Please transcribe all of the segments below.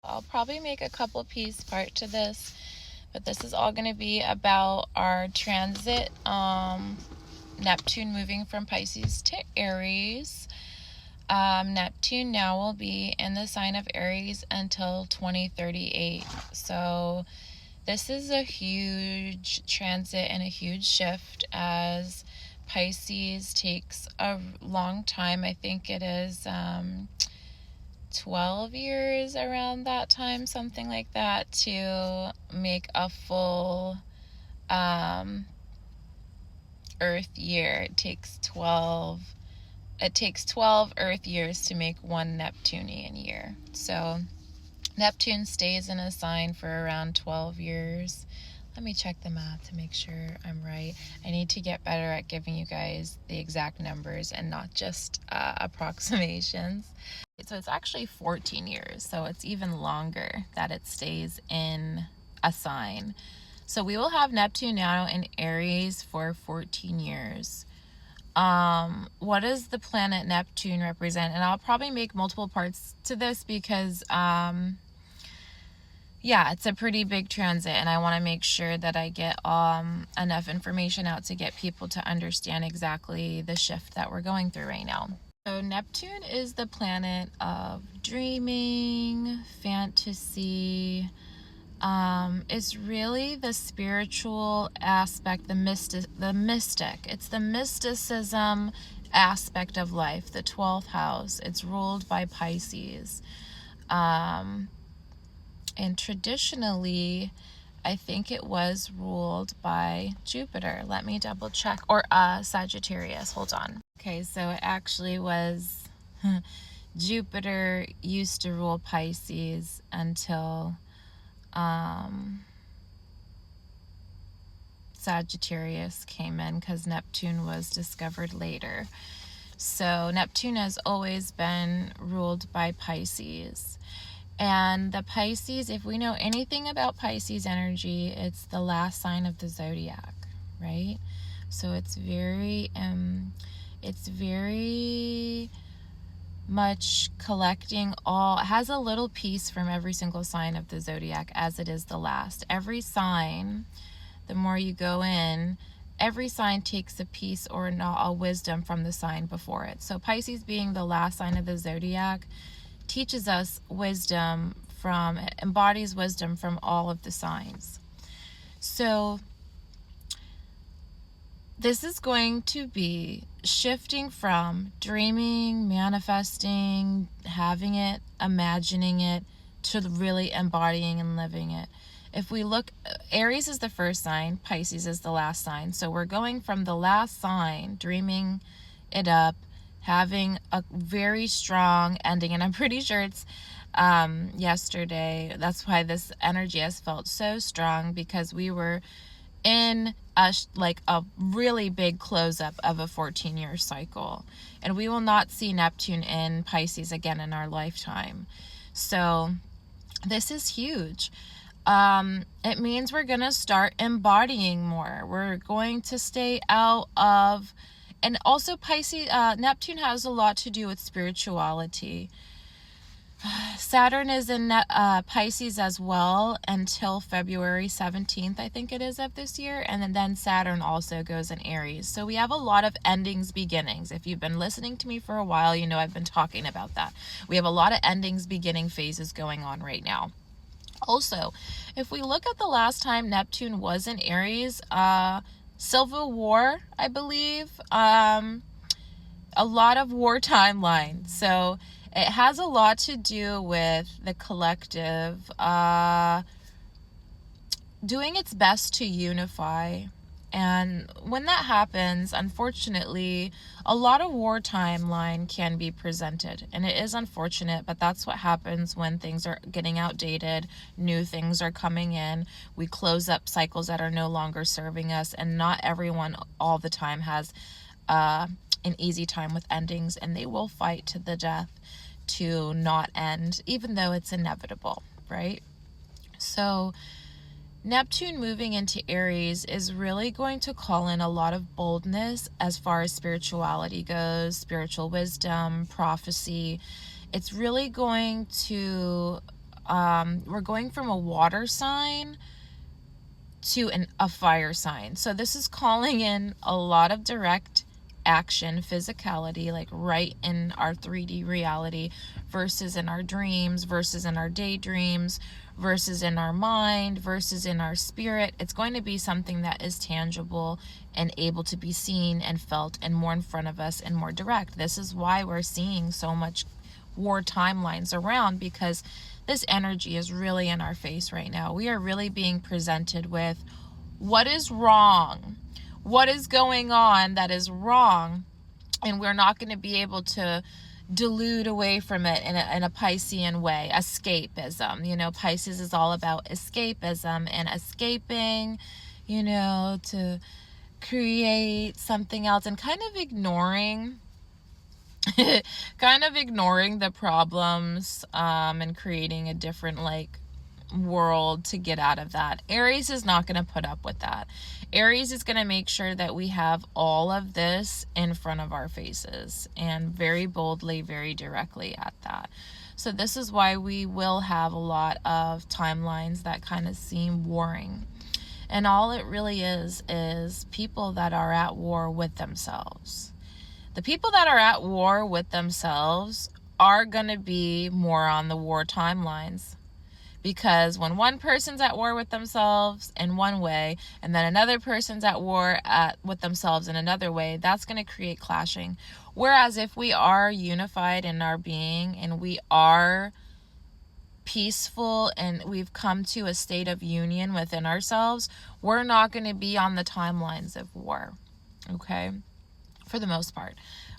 I'll probably make a couple piece part to this, but this is all going to be about our transit, Neptune moving from Pisces to Aries. Neptune now will be in the sign of Aries until 2038. So this is a huge transit and a huge shift, as Pisces takes a long time. I think it is 12 years around that time, something like that, to make a full Earth year. It takes 12 Earth years to make one Neptunian year. So Neptune stays in a sign for around 12 years. Let me check the math to make sure I'm right. I need to get better at giving you guys the exact numbers and not just approximations. So it's actually 14 years. So it's even longer that it stays in a sign. So we will have Neptune now in Aries for 14 years. What does the planet Neptune represent? And I'll probably make multiple parts to this because it's a pretty big transit, and I want to make sure that I get enough information out to get people to understand exactly the shift that we're going through right now. So Neptune is the planet of dreaming, fantasy. It's really the spiritual aspect, the mystic. It's the mysticism aspect of life, the 12th house. It's ruled by Pisces. And traditionally, I think it was ruled by Jupiter. Let me double check. Or Sagittarius. Hold on. Okay, so it actually was Jupiter used to rule Pisces until Sagittarius came in, because Neptune was discovered later. So Neptune has always been ruled by Pisces. And the Pisces, if we know anything about Pisces energy, it's the last sign of the zodiac, right? So it's very much collecting all, it has a little piece from every single sign of the zodiac, as it is the last. Every sign, the more you go in, every sign takes a piece or a wisdom from the sign before it. So Pisces, being the last sign of the zodiac, teaches us wisdom embodies wisdom from all of the signs. So this is going to be shifting from dreaming, manifesting, having it, imagining it, to really embodying and living it. If we look, Aries is the first sign, Pisces is the last sign. So we're going from the last sign, dreaming it up, having a very strong ending. And I'm pretty sure it's yesterday. That's why this energy has felt so strong, because we were in a really big close-up of a 14-year cycle. And we will not see Neptune in Pisces again in our lifetime. So this is huge. It means we're going to start embodying more. We're going to stay out of... And also Pisces, Neptune has a lot to do with spirituality. Saturn is in Pisces as well until February 17th, I think it is, of this year. And then Saturn also goes in Aries. So we have a lot of endings, beginnings. If you've been listening to me for a while, you know I've been talking about that. We have a lot of endings, beginning phases going on right now. Also, if we look at the last time Neptune was in Aries, Civil War, I believe, a lot of war timeline. So it has a lot to do with the collective doing its best to unify. And when that happens, unfortunately, a lot of war timeline can be presented. And it is unfortunate, but that's what happens when things are getting outdated, new things are coming in. We close up cycles that are no longer serving us, and not everyone all the time has an easy time with endings, and they will fight to the death to not end, even though it's inevitable, right? So Neptune moving into Aries is really going to call in a lot of boldness as far as spirituality goes, spiritual wisdom, prophecy. It's really going to we're going from a water sign to a fire sign. So this is calling in a lot of direct action, physicality, like right in our 3D reality versus in our dreams, versus in our daydreams, versus in our mind, versus in our spirit. It's going to be something that is tangible and able to be seen and felt and more in front of us and more direct. This is why we're seeing so much war timelines around, because this energy is really in our face right now. We are really being presented with what is wrong, what is going on that is wrong, and we're not going to be able to delude away from it in a Piscean way. Escapism, you know, Pisces is all about escapism and escaping, you know, to create something else and kind of ignoring the problems, and creating a different world to get out of that. Aries is not going to put up with that. Aries is going to make sure that we have all of this in front of our faces, and very boldly, very directly at that. So this is why we will have a lot of timelines that kind of seem warring. And all it really is people that are at war with themselves. The people that are at war with themselves are going to be more on the war timelines. Because when one person's at war with themselves in one way, and then another person's at war with themselves in another way, that's going to create clashing. Whereas if we are unified in our being, and we are peaceful, and we've come to a state of union within ourselves, we're not going to be on the timelines of war. Okay? For the most part,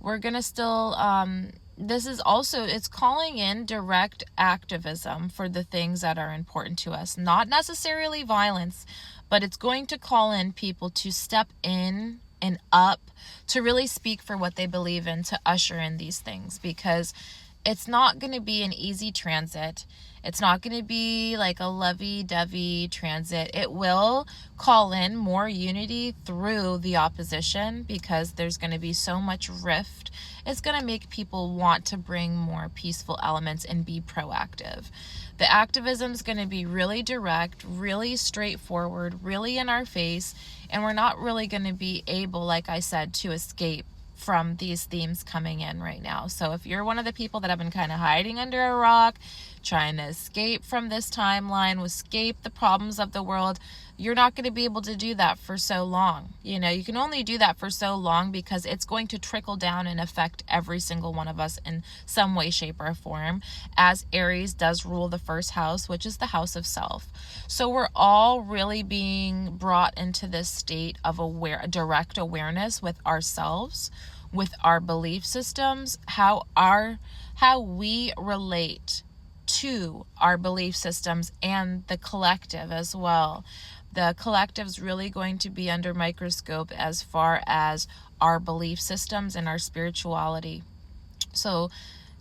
we're gonna still this is also, it's calling in direct activism for the things that are important to us, not necessarily violence, but it's going to call in people to step in and up, to really speak for what they believe in, to usher in these things, because it's not going to be an easy transit. It's not going to be like a lovey-dovey transit. It will call in more unity through the opposition, because there's going to be so much rift. It's going to make people want to bring more peaceful elements and be proactive. The activism is going to be really direct, really straightforward, really in our face, and we're not really going to be able, like I said, to escape from these themes coming in right now. So if you're one of the people that have been kind of hiding under a rock, trying to escape from this timeline, escape the problems of the world, you're not going to be able to do that for so long. You know, you can only do that for so long, because it's going to trickle down and affect every single one of us in some way, shape, or form, as Aries does rule the first house, which is the house of self. So we're all really being brought into this state of direct awareness with ourselves, with our belief systems, how we relate to our belief systems, and the collective as well. The collective is really going to be under microscope as far as our belief systems and our spirituality. So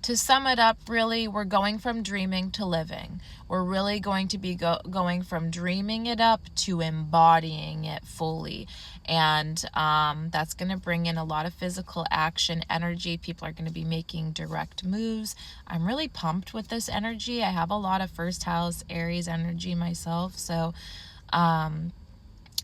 to sum it up, really, we're going from dreaming to living. We're really going to be going from dreaming it up to embodying it fully. And that's going to bring in a lot of physical action energy. People are going to be making direct moves. I'm really pumped with this energy. I have a lot of first house Aries energy myself. So I'm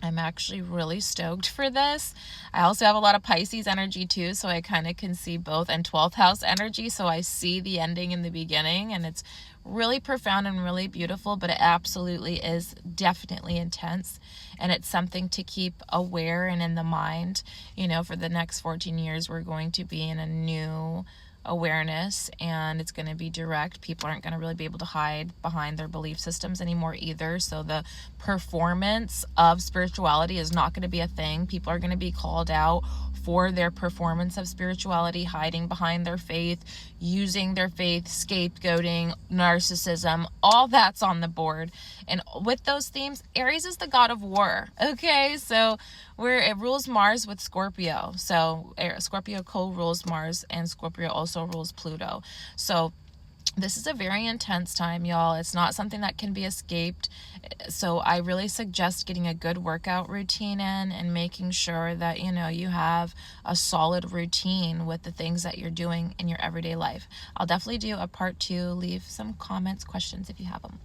actually really stoked for this. I also have a lot of Pisces energy too, so I kind of can see both, and 12th house energy, so I see the ending in the beginning, and it's really profound and really beautiful, but it absolutely is definitely intense, and it's something to keep aware and in the mind. You know, for the next 14 years, we're going to be in a new awareness, and it's going to be direct. People aren't going to really be able to hide behind their belief systems anymore either. So the performance of spirituality is not going to be a thing. People are going to be called out for their performance of spirituality, hiding behind their faith, using their faith, scapegoating, narcissism, all that's on the board. And with those themes, Aries is the god of war. Okay, so it rules Mars with Scorpio. So Scorpio co-rules Mars, and Scorpio also rules Pluto. So This is a very intense time, y'all. It's not something that can be escaped. So I really suggest getting a good workout routine in and making sure that, you have a solid routine with the things that you're doing in your everyday life. I'll definitely do a part 2. Leave some comments, questions if you have them.